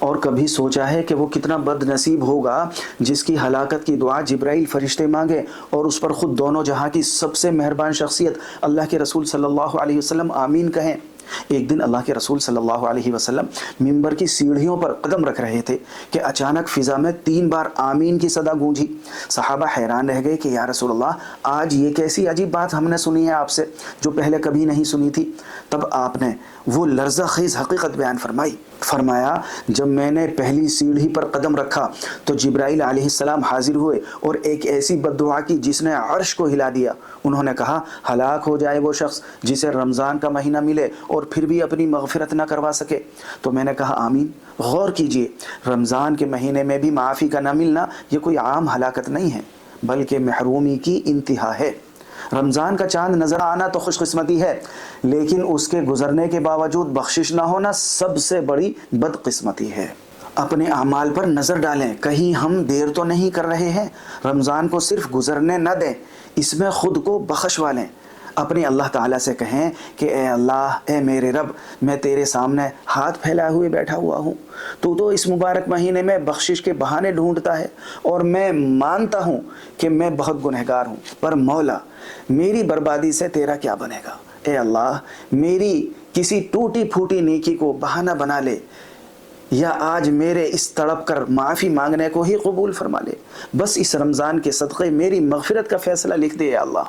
اور کبھی سوچا ہے کہ وہ کتنا بد نصیب ہوگا جس کی ہلاکت کی دعا جبرائیل فرشتے مانگے اور اس پر خود دونوں جہاں کی سب سے مہربان شخصیت اللہ کے رسول صلی اللہ علیہ وسلم آمین کہیں؟ ایک دن اللہ کے رسول صلی اللہ علیہ وسلم ممبر کی سیڑھیوں پر قدم رکھ رہے تھے کہ اچانک فضا میں 3 بار آمین کی صدا گونجی۔ صحابہ حیران رہ گئے کہ یا رسول اللہ، آج یہ کیسی عجیب بات ہم نے سنی ہے آپ سے جو پہلے کبھی نہیں سنی تھی۔ تب آپ نے وہ لرزہ خیز حقیقت بیان فرمایا جب میں نے پہلی سیڑھی پر قدم رکھا تو جبرائیل علیہ السلام حاضر ہوئے اور ایک ایسی بد دعا کی جس نے عرش کو ہلا دیا۔ انہوں نے کہا، ہلاک ہو جائے وہ شخص جسے رمضان کا مہینہ ملے اور پھر بھی اپنی مغفرت نہ کروا سکے۔ تو میں نے کہا آمین۔ غور کیجئے، رمضان کے مہینے میں بھی معافی کا نہ ملنا یہ کوئی عام ہلاکت نہیں ہے بلکہ محرومی کی انتہا ہے۔ رمضان کا چاند نظر آنا تو خوش قسمتی ہے، لیکن اس کے گزرنے کے باوجود بخشش نہ ہونا سب سے بڑی بدقسمتی ہے۔ اپنے اعمال پر نظر ڈالیں، کہیں ہم دیر تو نہیں کر رہے ہیں۔ رمضان کو صرف گزرنے نہ دیں، اس میں خود کو بخشوا لیں۔ اپنے اللہ تعالیٰ سے کہیں کہ اے اللہ، اے میرے رب، میں تیرے سامنے ہاتھ پھیلائے ہوئے بیٹھا ہوا ہوں۔ تو اس مبارک مہینے میں بخشش کے بہانے ڈھونڈتا ہے اور میں مانتا ہوں کہ میں بہت گنہگار ہوں، پر مولا میری بربادی سے تیرا کیا بنے گا؟ اے اللہ، میری کسی ٹوٹی پھوٹی نیکی کو بہانہ بنا لے یا آج میرے اس تڑپ کر معافی مانگنے کو ہی قبول فرما لے۔ بس اس رمضان کے صدقے میری مغفرت کا فیصلہ لکھ دے اے اللہ۔